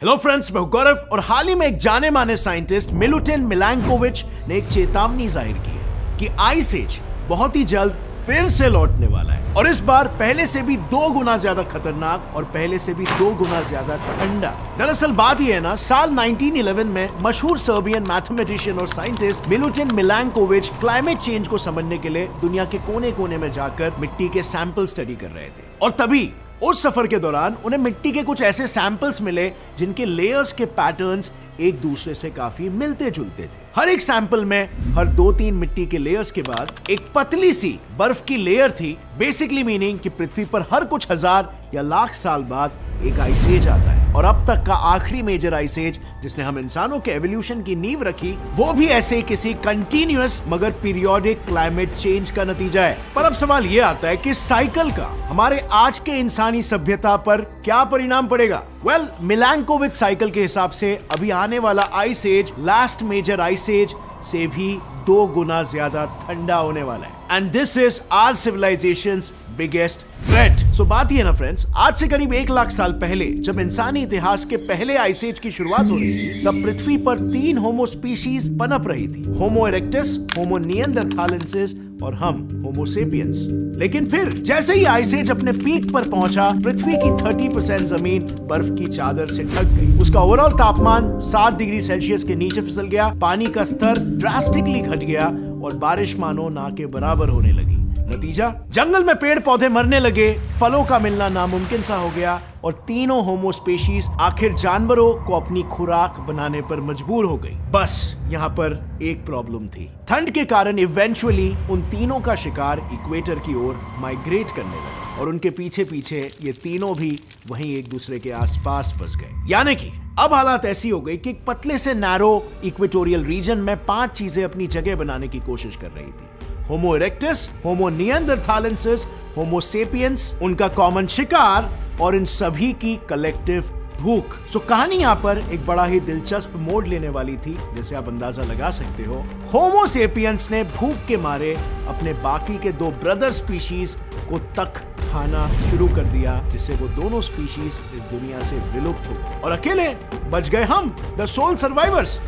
Hello friends, मैं गौरव और हाल ही में एक जाने माने साइंटिस्ट मिलुटिन मिलैंकोविच ने एक चेतावनी जाहिर की है कि आइस एज बहुत ही जल्द फिर से लौटने वाला है और इस बार पहले से भी 2 गुना ज्यादा खतरनाक और पहले से भी 2 गुना ज्यादा ठंडा। दरअसल बात यह है ना, साल 1911 में मशहूर सर्बियन मैथमेटिशियन और साइंटिस्ट मिलुटिन मिलैंकोविच क्लाइमेट चेंज को समझने के लिए दुनिया के कोने कोने में जाकर मिट्टी के सैंपल स्टडी कर रहे थे और तभी उस सफर के दौरान उन्हें मिट्टी के कुछ ऐसे सैंपल्स मिले जिनके लेयर्स के पैटर्न्स एक दूसरे से काफी मिलते जुलते थे। हर एक सैंपल में हर 2-3 मिट्टी के लेयर्स के बाद एक पतली सी बर्फ की लेयर थी, बेसिकली मीनिंग कि पृथ्वी पर हर कुछ हजार या लाख साल बाद एक आइस एज आता है और अब तक का आखिरी मेजर आइस एज जिसने हम इंसानों के एवोल्यूशन की नींव रखी, वो भी ऐसे किसी कंटिन्यूअस मगर पीरियोडिक क्लाइमेट चेंज का नतीजा है। पर अब सवाल ये आता है कि साइकिल का हमारे आज के इंसानी सभ्यता पर क्या परिणाम पड़ेगा। वेल, मिलैंकोविच साइकिल के हिसाब से अभी आने वाला ice age last major ice age से भी 2 गुना ज्यादा ठंडा होने वाला है and this is our civilisation's biggest threat. So बात ये ना फ्रेंड्स, आज से करीब 1 लाख साल पहले जब इंसानी इतिहास के पहले आइस एज की शुरुआत हो रही थी, तब पृथ्वी पर 3 होमो स्पीशीज पनप रही थी, होमो इरेक्टस, होमो निएंडरथालेंसिस और हम होमो सेपियंस। लेकिन फिर जैसे ही आइस एज अपने पीक पर पहुंचा, पृथ्वी की 30% जमीन बर्फ की चादर से ढक गई। उसका ओवरऑल तापमान 7 डिग्री सेल्सियस के नीचे फिसल गया, पानी का स्तर ड्रास्टिकली घट गया और बारिश मानो ना के बराबर होने लगी। नतीजा, जंगल में पेड़ पौधे मरने लगे, फलों का मिलना नामुमकिन सा हो गया और तीनों होमो स्पेशीज आखिर जानवरों को अपनी खुराक बनाने पर मजबूर हो गई। बस यहाँ पर एक प्रॉब्लम थी, ठंड के कारण इवेंचुअली उन तीनों का शिकार इक्वेटर की ओर माइग्रेट करने लगा और उनके पीछे पीछे ये तीनों भी वहीं एक दूसरे के आसपास बस गए। यानी कि अब हालात ऐसी हो गई कि एक पतले से नैरो इक्वेटोरियल रीजन में 5 चीजें अपनी जगह बनाने की कोशिश कर रही थी। होमो इरेक्टस, होमो निएंडरथालेंसिस, होमो सेपियंस, उनका कॉमन शिकार और इन सभी की कलेक्टिव भूख। सो कहानी यहाँ पर एक बड़ा ही दिलचस्प मोड़ लेने वाली थी, जैसे आप अंदाजा लगा सकते हो। होमो सेपियंस ने भूख के मारे अपने बाकी के 2 ब्रदर स्पीशीज को तक खाना शुरू कर दिया, जिससे वो दोनों स्पीशीज इस दुनिया से विलुप्त हो गए और अकेले बच गए हम, द सोल सर्वाइवर्स।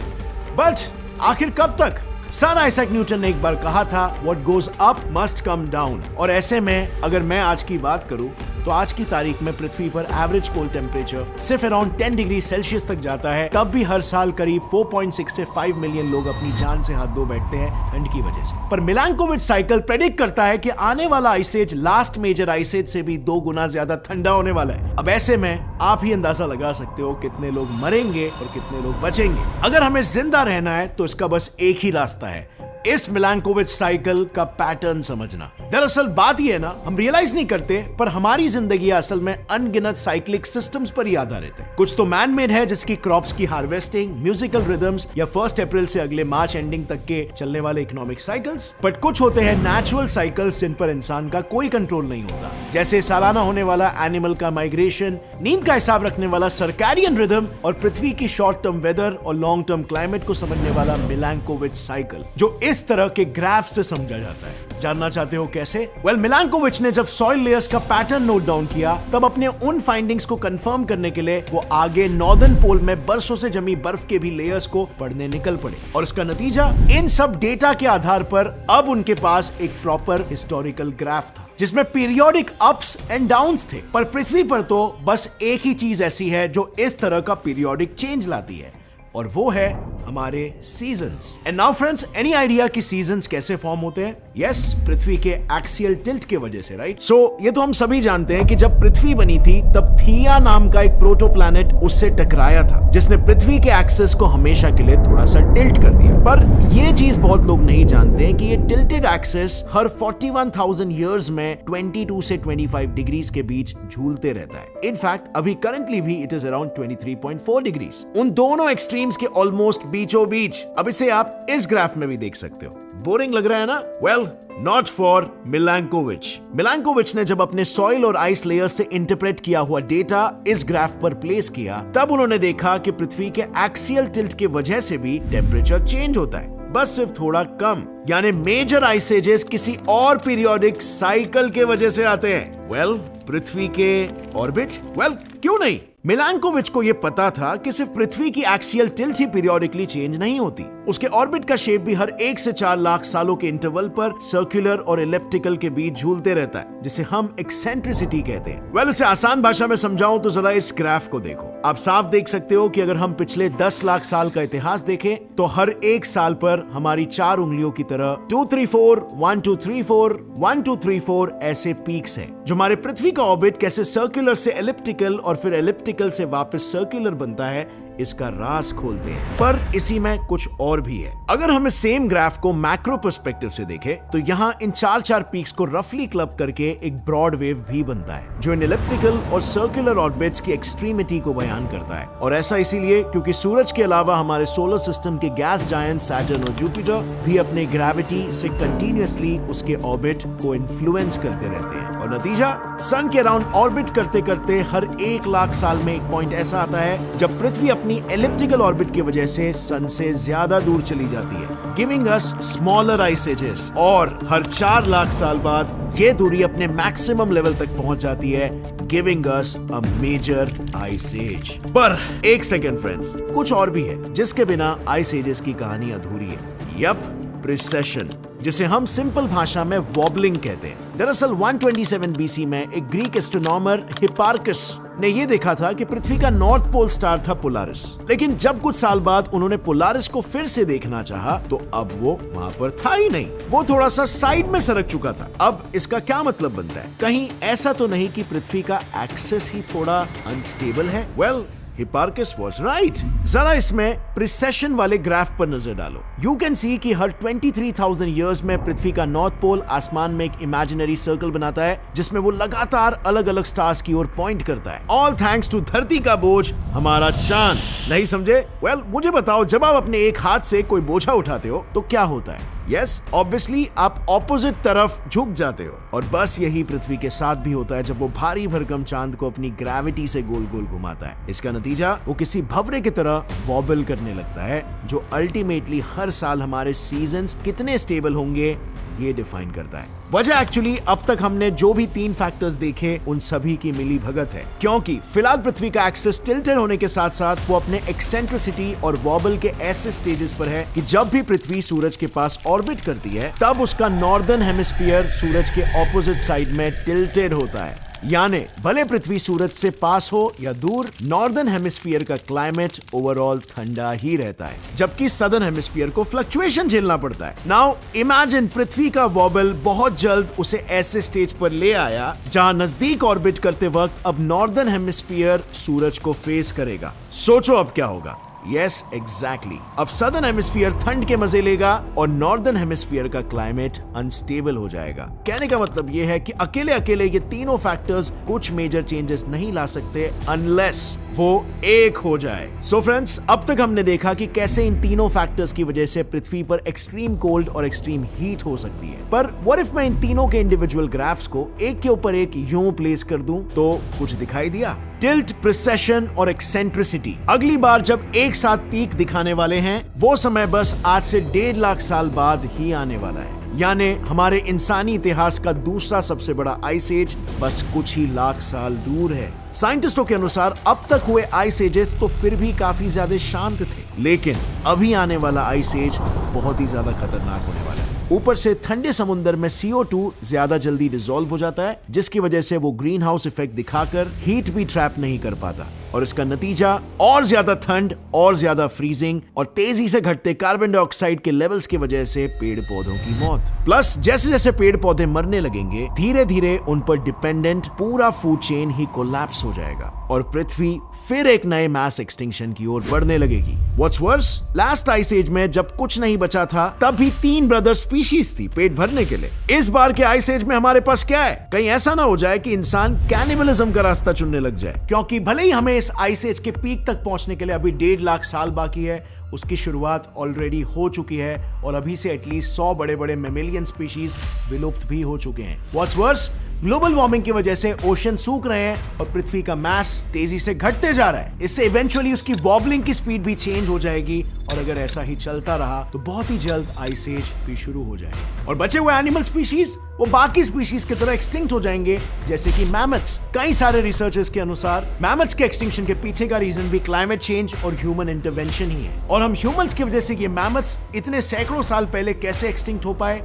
बट आखिर कब तक? सर आइजैक न्यूटन ने एक बार कहा था, what goes up must come down. और ऐसे में अगर मैं आज की बात करूं तो आज की तारीख में पृथ्वी पर एवरेज कोल्ड टेम्परेचर सिर्फ अराउंड 10 डिग्री सेल्सियस तक जाता है, तब भी हर साल करीब 4.6 से 5 मिलियन लोग अपनी जान से हाथ धो बैठते हैं ठंड की वजह से। पर मिलैंकोविच साइकिल प्रेडिक्ट करता है कि आने वाला ice age last major ice age से भी 2 गुना ज्यादा ठंडा होने वाला है। अब ऐसे में आप ही अंदाजा लगा सकते हो कितने लोग मरेंगे और कितने लोग बचेंगे। अगर हमें जिंदा रहना है तो इसका बस एक ही रास्ता है, इस मिलैंकोविच साइकिल का पैटर्न समझना। दरअसल बात यह है ना, हम रियलाइज नहीं करते पर हमारी जिंदगी असल में अनगिनत साइक्लिक सिस्टम्स पर ही आधारित है। कुछ तो मैन मेड है, जिसकी क्रॉप्स की हार्वेस्टिंग, म्यूजिकल रिदम्स या 1 अप्रैल से अगले मार्च एंडिंग तक के चलने वाले इकोनॉमिक साइकिल्स। बट कुछ होते हैं नेचुरल साइकिल्स जिन पर इंसान का कोई कंट्रोल नहीं होता, जैसे सालाना होने वाला एनिमल का माइग्रेशन, नींद का हिसाब रखने वाला सर्कैडियन रिदम और पृथ्वी की शॉर्ट टर्म वेदर और लॉन्ग टर्म क्लाइमेट को समझने वाला मिलैंकोविच साइकिल, जो इस तरह के ग्राफ से समझा जाता है। जानना चाहते हो कैसे? वेल, मिलैंकोविच ने जब सॉइल लेयर्स का पैटर्न नोट डाउन किया, तब अपने उन फाइंडिंग्स को कंफर्म करने के लिए वो आगे नॉर्दर्न पोल में बरसों से जमी बर्फ के भी लेयर्स को पढ़ने निकल पड़े और इसका नतीजा, इन सब डेटा के आधार पर अब उनके पास एक प्रॉपर हिस्टोरिकल ग्राफ था जिसमें पीरियोडिक अप्स एंड डाउन्स थे। पर पृथ्वी पर तो बस एक ही चीज ऐसी है जो इस तरह का पीरियोडिक चेंज लाती है और वो है हमारे seasons. And now friends, any idea कि सीजन्स कैसे फॉर्म होते हैं? यस, पृथ्वी के एक्सियल टिल्ट के वजह से, राइट? सो ये तो हम सभी जानते हैं कि जब पृथ्वी बनी थी तब थिया नाम का एक प्रोटो प्लैनेट उससे टकराया था, जिसने पृथ्वी के एक्सिस को हमेशा के लिए थोड़ा सा टिल्ट कर दिया। पर ये चीज बहुत लोग नहीं जानते हैं कि ये टिल्टेड एक्सिस हर 41,000 ईयर्स में 22 से 25 डिग्रीज के बीच झूलते रहता है। इनफैक्ट अभी करंटली भी इट इज अराउंड 23.4 डिग्रीज। उन दोनों एक्सट्रीम्स के ऑलमोस्ट बीचों बीच। अब इसे आप इस ग्राफ में भी देख सकते हो। बोरिंग लग रहा है ना? Well, not for Milankovitch. Milankovitch ने जब अपने सॉइल और आइस लेयर्स से इंटरप्रेट किया हुआ डेटा इस ग्राफ पर प्लेस किया, तब उन्होंने देखा कि पृथ्वी के एक्सियल टिल्ट की वजह से भी टेम्परेचर चेंज होता है, बस सिर्फ थोड़ा कम। यानी मेजर आइस एजेस किसी और पीरियोडिक साइकिल के वजह से आते हैं। वेल, पृथ्वी के ऑर्बिट? वेल, क्यों नहीं? मिलांकोविच को यह पता था कि सिर्फ पृथ्वी की एक्सियल टिल्ट ही पीरियोडिकली चेंज नहीं होती, उसके ऑर्बिट का शेप भी हर 1 से 4 लाख सालों के इंटरवल पर सर्कुलर और इलिप्टिकल के बीच झूलते रहता है, जिसे हम एक्सेंट्रिसिटी कहते हैं। वेल, इसे आसान भाषा में समझाऊं तो जरा इस ग्राफ को देखो। आप साफ देख सकते हो कि अगर हम पिछले 10 लाख साल का इतिहास देखें तो हर एक साल पर हमारी 4 उंगलियों की तरह 2 3 4 1 2 3 4 1 2 3 4 ऐसे पीक्स हैं, जो हमारे पृथ्वी का ऑर्बिट कैसे सर्कुलर से एलिप्टिकल और फिर एलिप्टिकल से वापस सर्कुलर बनता है इसका राज खोलते हैं। पर इसी में कुछ और भी है। अगर हम इस सेम ग्राफ को मैक्रो पर्सपेक्टिव से देखें तो यहाँ इन 4 पीक्स को रफली क्लब करके एक ब्रॉड वेव भी बनता है, जो इन एलिप्टिकल और सर्कुलर ऑर्बिट्स की एक्सट्रीमिटी को बयान करता है। और ऐसा इसीलिए क्योंकि सूरज के अलावा हमारे सोलर सिस्टम के गैस जायंट सैटर्न और जुपिटर भी अपने ग्रेविटी से कंटिन्यूअसली उसके ऑर्बिट को इन्फ्लुएंस करते रहते हैं, और नतीजा सन के अराउंड ऑर्बिट करते करते हर 1 लाख साल में एक पॉइंट ऐसा आता है जब पृथ्वी अपनी एलिप्टिकल ऑर्बिट की वजह से सन से ज्यादा दूर चली जाती है, गिविंग अस स्मॉलर आइस एजेस। और हर 4 लाख साल बाद ये दूरी अपने मैक्सिमम लेवल तक पहुंच जाती है, giving us a major ice age. पर एक सेकेंड फ्रेंड्स, कुछ और भी है जिसके बिना आइस एजेस की कहानी अधूरी है। यप, प्रिसेशन, जिसे हम सिंपल भाषा में वॉबलिंग कहते हैं। दरअसल 127 बीसी में एक ग्रीक एस्ट्रोनॉमर हिपार्कस ने यह देखा था कि पृथ्वी का नॉर्थ पोल स्टार था पोलारिस, लेकिन जब कुछ साल बाद उन्होंने पोलारिस को फिर से देखना चाहा तो अब वो वहां पर था ही नहीं, वो थोड़ा सा साइड में सरक चुका था। अब इसका क्या मतलब बनता है? कहीं ऐसा तो नहीं कि पृथ्वी का एक्सेस ही थोड़ा अनस्टेबल है? Well, Hipparchus was right। जरा इसमें प्रिसेशन वाले ग्राफ पर नजर डालो। यू कैन सी कि हर 23,000 ईयर्स में पृथ्वी का नॉर्थ पोल आसमान में एक इमेजिनरी सर्कल बनाता है, जिसमें वो लगातार अलग अलग स्टार्स की ओर पॉइंट करता है। ऑल थैंक्स टू धरती का बोझ, हमारा चांद। नहीं समझे? वेल, मुझे बताओ, जब आप अपने एक हाथ से कोई बोझा उठाते हो तो क्या होता है? यस, ऑब्वियसली आप ऑपोजिट तरफ झुक जाते हो, और बस यही पृथ्वी के साथ भी होता है जब वो भारी भरकम चांद को अपनी ग्रेविटी से गोल गोल घुमाता है। इसका नतीजा वो किसी भंवरे की तरह वॉबल करने लगता है, जो अल्टीमेटली हर साल हमारे सीजन्स कितने स्टेबल होंगे ये डिफाइन करता है। वजह एक्चुअली अब तक हमने जो भी 3 फैक्टर्स देखे उन सभी की मिली भगत है, क्योंकि फिलहाल पृथ्वी का एक्सिस टिल्टेड होने के साथ साथ वो अपने एक्सेंट्रिसिटी और वॉबल के ऐसे स्टेजेस पर है कि जब भी पृथ्वी सूरज के पास ऑर्बिट करती है तब उसका नॉर्दर्न हेमिस्फीयर सूरज के ऑपोजिट साइड में टिल्टेड होता है। यानी भले पृथ्वी सूरज से पास हो या दूर, नॉर्दर्न हेमिस्फीयर का क्लाइमेट ओवरऑल ठंडा ही रहता है, जबकि सदर्न हेमिस्फीयर को फ्लक्चुएशन झेलना पड़ता है। नाउ इमेजिन पृथ्वी का वॉबल बहुत जल्द उसे ऐसे स्टेज पर ले आया जहां नजदीक ऑर्बिट करते वक्त अब नॉर्दर्न हेमिस्फीयर सूरज को फेस करेगा। सोचो अब क्या होगा? Yes, exactly. अब सदर्न हेमिस्फीयर ठंड के मजे लेगा और नॉर्दर्न हेमिस्फीयर का क्लाइमेट अनस्टेबल हो जाएगा। कहने का मतलब यह है कि अकेले अकेले ये तीनों फैक्टर्स कुछ मेजर चेंजेस नहीं ला सकते अनलेस वो एक हो जाए। सो फ्रेंड्स, अब तक हमने देखा कि कैसे इन तीनों फैक्टर्स की वजह से पृथ्वी पर एक्सट्रीम कोल्ड और एक्सट्रीम हीट हो सकती है। पर व्हाट इफ मैं इन तीनों के इंडिविजुअल ग्राफ्स को एक के ऊपर एक यूं प्लेस कर दूं तो कुछ दिखाई दिया? टिल्ट, प्रिसेशन और एक्सेंट्रिसिटी अगली बार जब एक साथ पीक दिखाने वाले हैं, वो समय बस आज से 1.5 लाख साल बाद ही आने वाला है। यानी हमारे इंसानी इतिहास का दूसरा सबसे बड़ा आइस एज बस कुछ ही लाख साल दूर है। साइंटिस्टों के अनुसार अब तक हुए आइस एजेस तो फिर भी काफी ज्यादा शांत थे, लेकिन अभी आने वाला आइस एज बहुत ही ज्यादा खतरनाक होने वाला है। ऊपर से ठंडे समुद्र में CO2 ज्यादा जल्दी डिसॉल्व हो जाता है, जिसकी वजह से वो ग्रीन हाउस इफेक्ट दिखाकर हीट भी ट्रैप नहीं कर पाता, और इसका नतीजा और ज्यादा ठंड, और ज्यादा फ्रीजिंग और तेजी से घटते कार्बन डाइऑक्साइड के लेवल्स की वजह से पेड़ पौधों की मौत। प्लस जैसे जैसे पेड़ पौधे मरने लगेंगे, धीरे धीरे उन पर डिपेंडेंट पूरा फूड चेन ही कोलैप्स हो जाएगा और पृथ्वी फिर एक नए मास एक्सटिंक्शन की ओर बढ़ने लगेगी। What's worse, last ice age में जब कुछ नहीं बचा था तब भी 3 ब्रदर स्पीशीज थी पेट भरने के लिए। इस बार के आइस एज में हमारे पास क्या है? कहीं ऐसा ना हो जाए कि इंसान कैनिबलिज्म का रास्ता चुनने लग जाए, क्योंकि भले ही हमें इस आइस एज के पीक तक पहुंचने के लिए अभी 1.5 लाख साल बाकी है, उसकी शुरुआत ऑलरेडी हो चुकी है और अभी से एटलीस्ट 100 बड़े बड़े मैमेलियन स्पीशीज विलुप्त भी हो चुके हैं। व्हाट्स वर्स, ग्लोबल वार्मिंग की वजह से ओशन सूख रहे हैं और पृथ्वी का मास तेजी से घटते जा रहा है। इससे इवेंचुअली उसकी वॉबलिंग की स्पीड भी चेंज हो जाएगी, और अगर ऐसा ही चलता रहा तो बहुत ही जल्द आइस एज भी शुरू हो जाएगी। और बचे हुए एनिमल स्पीशीज वो बाकी स्पीशीज की तरह एक्सटिंक्ट हो जाएंगे, जैसे कि मैमथ्स। कई सारे रिसर्चर्स के अनुसार मैमथ्स के एक्सटिंक्शन के पीछे का रीजन भी क्लाइमेट चेंज और ह्यूमन इंटरवेंशन ही है। और हम ह्यूमंस की वजह से ये मैमथ्स इतने सैकड़ों साल पहले कैसे एक्सटिंक्ट हो पाए,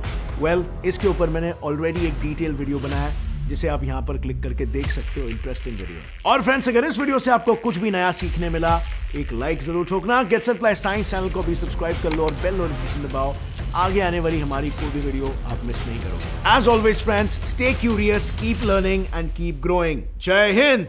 इसके ऊपर मैंने ऑलरेडी एक डिटेल वीडियो बनाया है, जिसे आप यहां पर क्लिक करके देख सकते हो। Interesting video. और फ्रेंड्स, अगर इस वीडियो से आपको कुछ भी नया सीखने मिला, एक लाइक जरूर ठोकना। गेट्स अप्लाई साइंस चैनल को भी सब्सक्राइब कर लो और बेल नोटिफिकेशन दबाओ। आगे आने वाली हमारी कोई भी वीडियो आप मिस नहीं करोगे। As always friends, stay curious, keep learning and keep growing. जय हिंद।